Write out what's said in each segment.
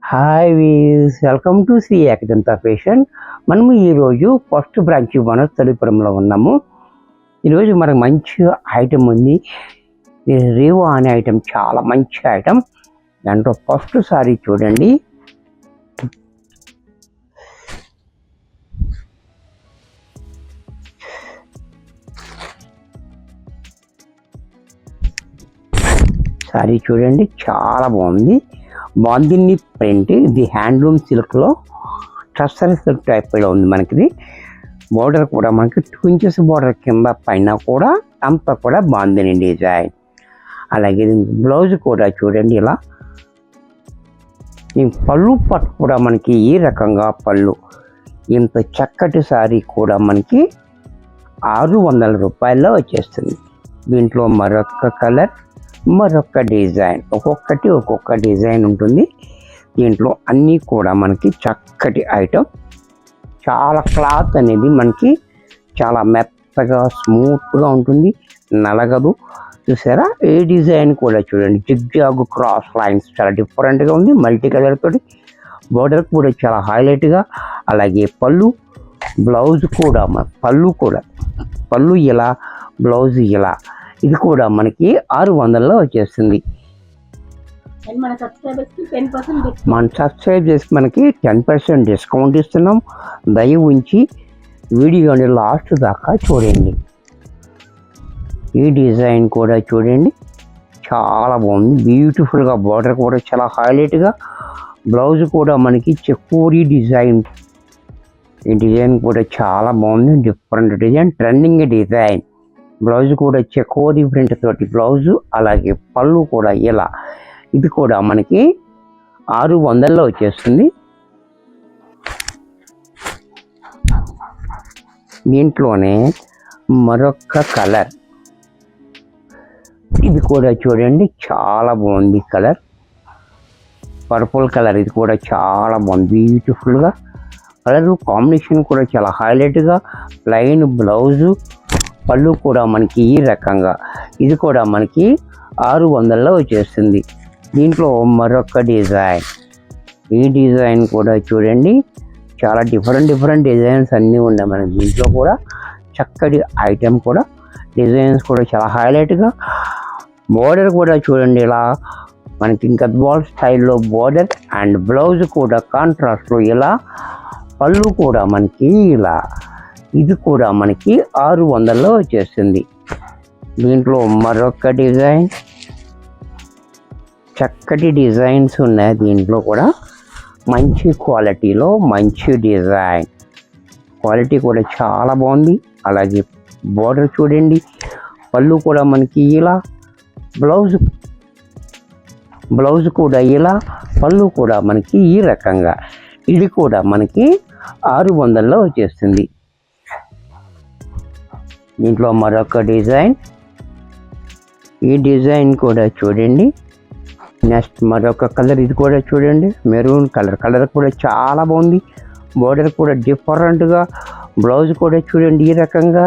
Hi వీస్, welcome to Shri Ekadanta fashion. మనము ఈరోజు ఫస్ట్ బ్రాంచ్ వనస్థలిపురంలో ఉన్నాము. ఈరోజు మనకు మంచి ఐటమ్ ఉంది. రేవో అనే ఐటమ్ చాలా మంచి ఐటమ్. దాంట్లో ఫస్ట్ సారీ చూడండి. సారీ చూడండి, చాలా బాగుంది. బాందిని ప్రింట్, ఇది హ్యాండ్లూమ్ సిల్క్లో టస్సర్ సిల్క్ టైప్లో ఉంది. మనకి బోర్డర్ కూడా మనకి 2 ఇంచెస్ బోర్డర్ కింద పైన కూడా అంతా కూడా బాందిని డిజైన్. అలాగే బ్లౌజ్ కూడా చూడండి ఇలా. ఈ పళ్ళు పట్టు కూడా మనకి ఈ రకంగా పళ్ళు. ఇంత చక్కటి సారీ కూడా మనకి 600 రూపాయల్లో వచ్చేస్తుంది. దీంట్లో మరొక కలర్, మరొక డిజైన్, ఒక్కొక్క డిజైన్ ఉంటుంది. దీంట్లో అన్నీ కూడా మనకి చక్కటి ఐటమ్. చాలా క్లాత్ అనేది మనకి చాలా మెత్తగా స్మూత్గా ఉంటుంది, నలగదు. చూసారా, ఏ డిజైన్ కూడా చూడండి, జిగ్జాగ్ క్రాస్ లైన్స్ చాలా డిఫరెంట్గా ఉంది. మల్టీ కలర్ తోటి బోర్డర్ కూడా చాలా హైలైట్గా. అలాగే బ్లౌజ్ కూడా పళ్ళు ఇలా, బ్లౌజ్ ఇలా. ఇది కూడా మనకి 600లో వచ్చేస్తుంది. మన సబ్స్క్రైబ్ చేసి మనకి 10% డిస్కౌంట్ ఇస్తున్నాం. దయ ఉంచి వీడియోని లాస్ట్ దాకా చూడండి. ఈ డిజైన్ కూడా చూడండి, చాలా బాగుంది. బ్యూటిఫుల్గా బార్డర్ కూడా చాలా హైలైట్గా. బ్లౌజ్ కూడా మనకి చెకోరీ డిజైన్. ఈ డిజైన్ కూడా చాలా బాగుంది, different design, trending design. Blouse కూడా చెకోరీ ప్రింట్ తోటి బ్లౌజు. అలాగే పళ్ళు కూడా ఇలా. ఇది కూడా మనకి 600లో వచ్చేస్తుంది. దీంట్లోనే మరొక కలర్, ఇది కూడా చూడండి చాలా బాగుంది కలర్, పర్పుల్ కలర్. ఇది కూడా చాలా బాగుంది, బ్యూటిఫుల్గా. కలర్ కాంబినేషన్ కూడా చాలా హైలైట్గా. ప్లెయిన్ బ్లౌజు, పళ్ళు కూడా మనకి ఈ రకంగా. ఇది కూడా మనకి 600లో వచ్చేస్తుంది. దీంట్లో మరొక డిజైన్, ఈ డిజైన్ కూడా చూడండి, చాలా డిఫరెంట్ డిజైన్స్ అన్నీ ఉన్నాయి మనకి. దీంట్లో కూడా చక్కటి ఐటెం కూడా, డిజైన్స్ కూడా చాలా హైలైట్గా. బోర్డర్ కూడా చూడండి ఇలా మనకి గద్వాల్ స్టైల్లో బోర్డర్. అండ్ బ్లౌజ్ కూడా కాంట్రాస్ట్లో ఇలా. పళ్ళు కూడా మనకి ఇలా. ఇది కూడా మనకి 600లో వచ్చేస్తుంది. దీంట్లో మరొక డిజైన్, చక్కటి డిజైన్స్ ఉన్నాయి. దీంట్లో కూడా మంచి క్వాలిటీలో మంచి డిజైన్, క్వాలిటీ కూడా చాలా బాగుంది. అలాగే బోర్డర్ చూడండి, పళ్ళు కూడా మనకి ఇలా, బ్లౌజ్ కూడా ఇలా, పళ్ళు కూడా మనకి ఈ రకంగా. ఇది కూడా మనకి 600లో వచ్చేస్తుంది. దీంట్లో మరొక డిజైన్, ఈ డిజైన్ కూడా చూడండి. నెక్స్ట్ మరొక కలర్, ఇది కూడా చూడండి, మెరూన్ కలర్ కూడా చాలా బాగుంది. బోర్డర్ కూడా డిఫరెంట్గా. బ్లౌజ్ కూడా చూడండి ఈ రకంగా.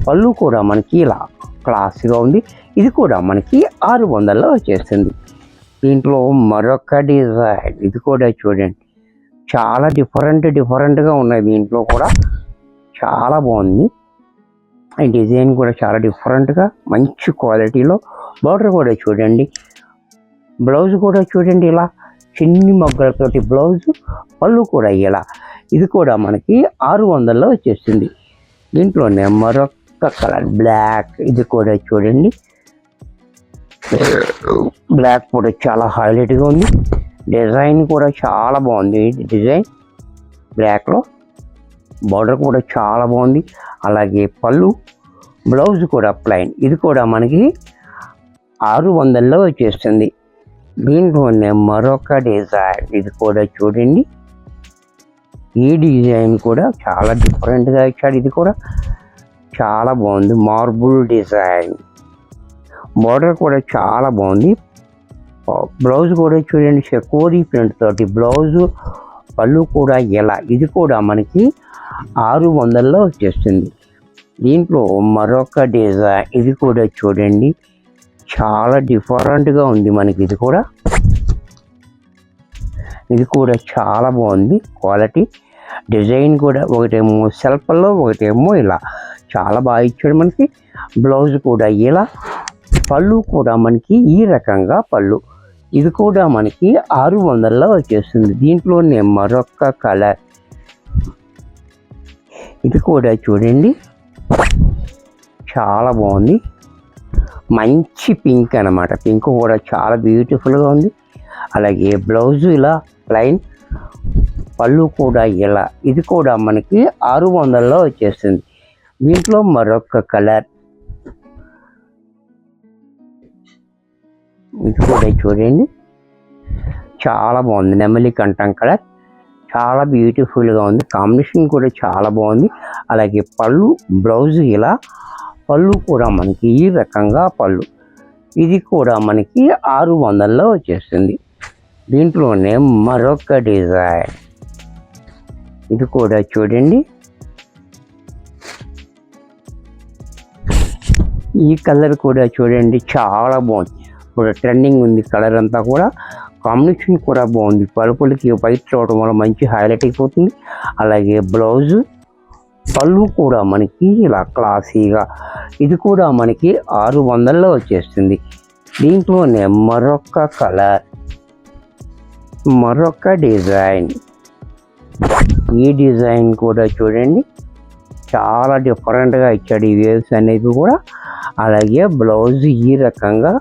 పళ్ళు కూడా మనకి ఇలా క్లాస్గా ఉంది. ఇది కూడా మనకి 600లో వచ్చేస్తుంది. దీంట్లో మరొక డిజైన్, ఇది కూడా చూడండి, చాలా డిఫరెంట్గా ఉన్నాయి. దీంట్లో కూడా చాలా బాగుంది. ఈ డిజైన్ కూడా చాలా డిఫరెంట్గా మంచి క్వాలిటీలో. బోర్డర్ కూడా చూడండి, బ్లౌజ్ కూడా చూడండి ఇలా, చిన్ని మొగ్గలతోటి బ్లౌజు, పళ్ళు కూడా ఇలా. ఇది కూడా మనకి 600లో వచ్చేస్తుంది. దీంట్లోనే మరొక కలర్ బ్లాక్, ఇది కూడా చూడండి, బ్లాక్ కూడా చాలా హైలైట్గా ఉంది. డిజైన్ కూడా చాలా బాగుంది. డిజైన్ బ్లాక్లో, బార్డర్ కూడా చాలా బాగుంది. అలాగే బ్లౌజ్ కూడా ప్లెయిన్. ఇది కూడా మనకి 600లో వచ్చేస్తుంది. దీంట్లోనే మరొక డిజైన్, ఇది కూడా చూడండి, ఈ డిజైన్ కూడా చాలా డిఫరెంట్గా ఇచ్చాడు. ఇది కూడా చాలా బాగుంది, మార్బుల్ డిజైన్. బార్డర్ కూడా చాలా బాగుంది. బ్లౌజ్ కూడా చూడండి, చెకోరీ ప్రింట్ తోటి బ్లౌజు, పళ్ళు కూడా ఎలా. ఇది కూడా మనకి 600లో వచ్చేస్తుంది. దీంట్లో మరొక డిజైన్, ఇది కూడా చూడండి, చాలా డిఫరెంట్గా ఉంది మనకి. ఇది కూడా ఇది కూడా చాలా బాగుంది క్వాలిటీ. డిజైన్ కూడా ఒకటేమో సెల్ఫ్లో, ఒకటేమో ఇలా చాలా బాగా ఇచ్చాడు మనకి. బ్లౌజ్ కూడా ఇలా, పళ్ళు కూడా మనకి ఈ రకంగా పళ్ళు. ఇది కూడా మనకి 600లో వచ్చేస్తుంది. దీంట్లోనే మరొక కలర్, ఇది కూడా చూడండి చాలా బాగుంది. మంచి పింక్ అన్నమాట. పింక్ కూడా చాలా బ్యూటిఫుల్గా ఉంది. అలాగే బ్లౌజ్ ఇలా ప్లెయిన్, పళ్ళు కూడా ఇలా. ఇది కూడా మనకి 600లో వచ్చేస్తుంది. దీంట్లో మరొక కలర్, ఇది కూడా చూడండి చాలా బాగుంది. నెమలి కంఠం కలర్ చాలా బ్యూటిఫుల్గా ఉంది. కాంబినేషన్ కూడా చాలా బాగుంది. అలాగే పళ్ళు, బ్లౌజ్ ఇలా, పళ్ళు కూడా మనకి ఈ రకంగా పళ్ళు. ఇది కూడా మనకి 600లో వచ్చేస్తుంది. దీంట్లోనే మరొక డిజైన్, ఇది కూడా చూడండి. ఈ కలర్ కూడా చూడండి చాలా బాగుంది. ఇప్పుడు ట్రెండింగ్ ఉంది కలర్ అంతా కూడా. కాంబినేషన్ కూడా బాగుంది. పలుపులకి వైట్ రావడం వల్ల మంచి హైలైట్ అయిపోతుంది. అలాగే బ్లౌజ్, పళ్ళు కూడా మనకి ఇలా క్లాసీగా. ఇది కూడా మనకి 600లో వచ్చేస్తుంది. దీంట్లోనే మరొక కలర్, మరొక డిజైన్. ఈ డిజైన్ కూడా చూడండి చాలా డిఫరెంట్గా ఇచ్చాడు ఈ వేవ్స్ అనేవి కూడా. అలాగే బ్లౌజ్ ఈ రకంగా,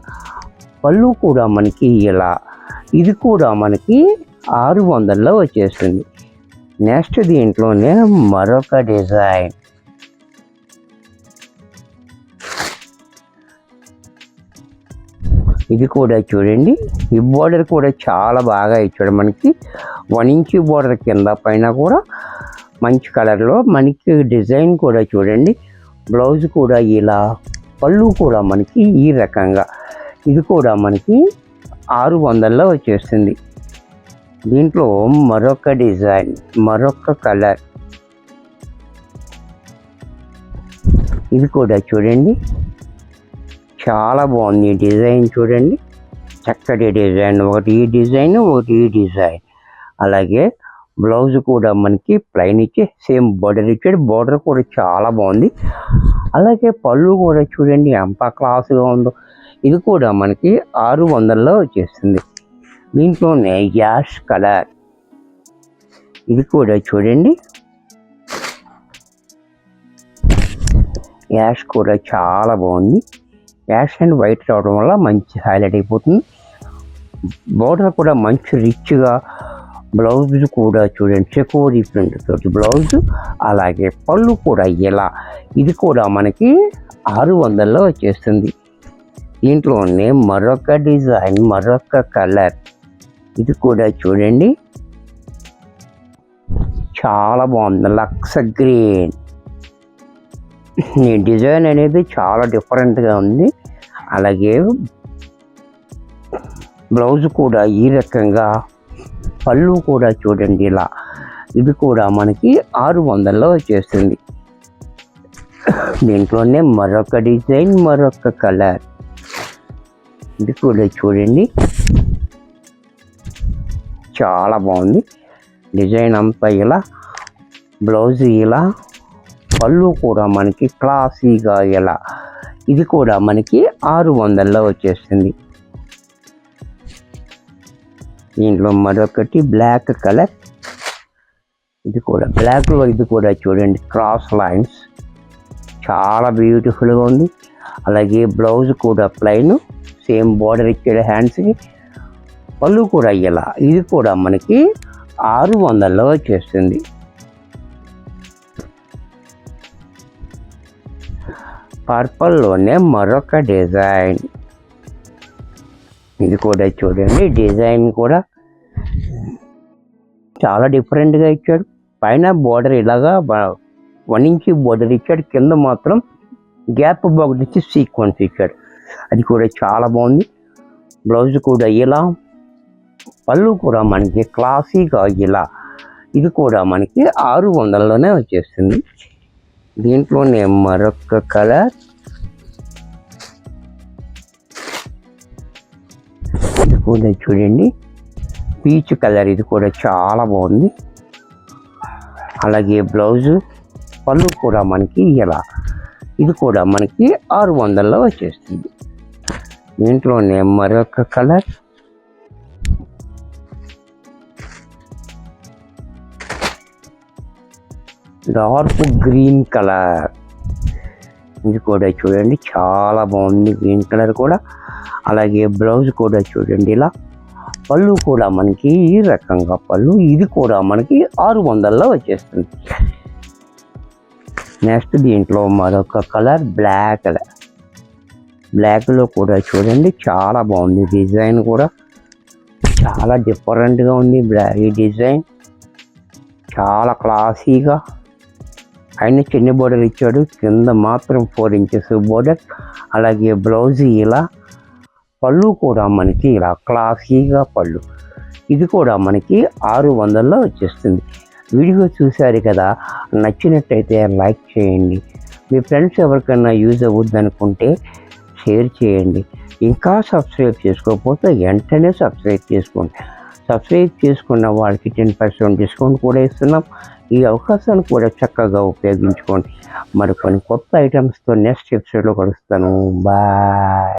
పళ్ళు కూడా మనకి ఇలా. ఇది కూడా మనకి 600లో వచ్చేస్తుంది. నెక్స్ట్ దీంట్లోనే మరొక డిజైన్, ఇది కూడా చూడండి. ఈ బోర్డర్ కూడా చాలా బాగా ఇచ్చాడు మనకి. 1 ఇంచ్ బోర్డర్ కింద పైన కూడా మంచి కలర్లో మనకి డిజైన్ కూడా చూడండి. బ్లౌజ్ కూడా ఇలా, పళ్ళు కూడా మనకి ఈ రకంగా. ఇది కూడా మనకి 600లో వచ్చేస్తుంది. దీంట్లో మరొక డిజైన్, మరొక కలర్, ఇది కూడా చూడండి చాలా బాగుంది. ఈ డిజైన్ చూడండి చక్కటి డిజైన్. ఒకటి ఈ డిజైన్, ఒకటి ఈ డిజైన్. అలాగే బ్లౌజ్ కూడా మనకి ప్లెయిన్ ఇచ్చి సేమ్ బోర్డర్ ఇచ్చాడు. బోర్డర్ కూడా చాలా బాగుంది. అలాగే పళ్ళు కూడా చూడండి ఎంత క్లాస్గా ఉందో. ఇది కూడా మనకి 600లో వచ్చేస్తుంది. దీంట్లోనే యాష్ కలర్, ఇది కూడా చూడండి యాష్ కూడా చాలా బాగుంది. యాష్ అండ్ వైట్ రావడం వల్ల మంచి హైలైట్ అయిపోతుంది. బోర్డర్ కూడా మంచి రిచ్గా. బ్లౌజ్ కూడా చూడండి చెకోరీ ప్రింట్ తోటి బ్లౌజ్. అలాగే పళ్ళు కూడా ఇలా. ఇది కూడా మనకి 600లో వచ్చేస్తుంది. దీంట్లోనే మరొక డిజైన్, మరొక కలర్, ఇది కూడా చూడండి చాలా బాగుంది. Lux green. ఈ డిజైన్ అనేది చాలా డిఫరెంట్గా ఉంది. అలాగే బ్లౌజ్ కూడా ఈ రకంగా, పళ్ళు కూడా చూడండి ఇలా. ఇది కూడా మనకి 600లో వచ్చేస్తుంది. దీంట్లోనే మరొక డిజైన్, మరొక కలర్, ఇది కూడా చూడండి చాలా బాగుంది. డిజైన్ అంతా ఇలా, బ్లౌజ్ ఇలా, పళ్ళు కూడా మనకి క్లాసీగా ఇలా. ఇది కూడా మనకి 600లో వచ్చేస్తుంది. దీంట్లో మరొకటి బ్లాక్ కలర్, ఇది కూడా బ్లాక్లో. ఇది కూడా చూడండి క్రాస్ లైన్స్ చాలా బ్యూటిఫుల్గా ఉంది. అలాగే బ్లౌజ్ కూడా ప్లెయిన్, సేమ్ బార్డర్ ఇచ్చాడు హ్యాండ్స్కి. పళ్ళు కూడా ఇలా. ఇది కూడా మనకి 600లో వచ్చేస్తుంది. పర్పుల్లోనే మరొక డిజైన్, ఇది కూడా చూడండి డిజైన్ కూడా చాలా డిఫరెంట్గా ఇచ్చాడు. పైన బోర్డర్ ఇలాగా 1 ఇంచ్ బోర్డర్ ఇచ్చాడు. కింద మాత్రం గ్యాప్ బాక్స్ ఇచ్చి సీక్వెన్స్ ఇచ్చాడు. అది కూడా చాలా బాగుంది. బ్లౌజ్ కూడా ఇలా, పళ్ళు కూడా మనకి క్లాసీగా ఇలా. ఇది కూడా మనకి 600లోనే వచ్చేస్తుంది. దీంట్లోనే మరొక కలర్, ఇది కూడా చూడండి పీచ్ కలర్, ఇది కూడా చాలా బాగుంది. అలాగే బ్లౌజు, పళ్ళు కూడా మనకి ఇలా, ఇది కూడా మనకి 600లో వచ్చేస్తుంది. దీంట్లోనే మరొక కలర్, డార్క్ గ్రీన్ కలర్, ఇది కూడా చూడండి చాలా బాగుంది గ్రీన్ కలర్ కూడా. అలాగే బ్లౌజ్ కూడా చూడండి ఇలా, పళ్ళు కూడా మనకి ఈ రకంగా పళ్ళు, ఇది కూడా మనకి 600లో వచ్చేస్తుంది. నెక్స్ట్ దీంట్లో మరొక కలర్ బ్లాక్ కలర్, బ్లాక్లో కూడా చూడండి చాలా బాగుంది. డిజైన్ కూడా చాలా డిఫరెంట్గా ఉంది. ఈ డిజైన్ చాలా క్లాసీగా, ఆయన చిన్న బోర్డర్ ఇచ్చాడు, కింద మాత్రం 4 ఇంచెస్ బోర్డర్. అలాగే బ్లౌజ్ ఇలా, పళ్ళు కూడా మనకి ఇలా క్లాసీగా పళ్ళు, ఇది కూడా మనకి 600లో వచ్చేస్తుంది. వీడియో చూశారు కదా, నచ్చినట్టయితే లైక్ చేయండి. మీ ఫ్రెండ్స్ ఎవరికైనా యూజ్ అవ్వద్దు అనుకుంటే షేర్ చేయండి. ఇంకా సబ్స్క్రైబ్ చేసుకోకపోతే వెంటనే సబ్స్క్రైబ్ చేసుకోండి. సబ్స్క్రైబ్ చేసుకున్న వాళ్ళకి 10% డిస్కౌంట్ కూడా ఇస్తున్నాం. ఈ అవకాశాన్ని కూడా చక్కగా ఉపయోగించుకోండి. మరికొన్ని కొత్త ఐటమ్స్తో నెక్స్ట్ ఎపిసోడ్లో కలుస్తాను. బాయ్.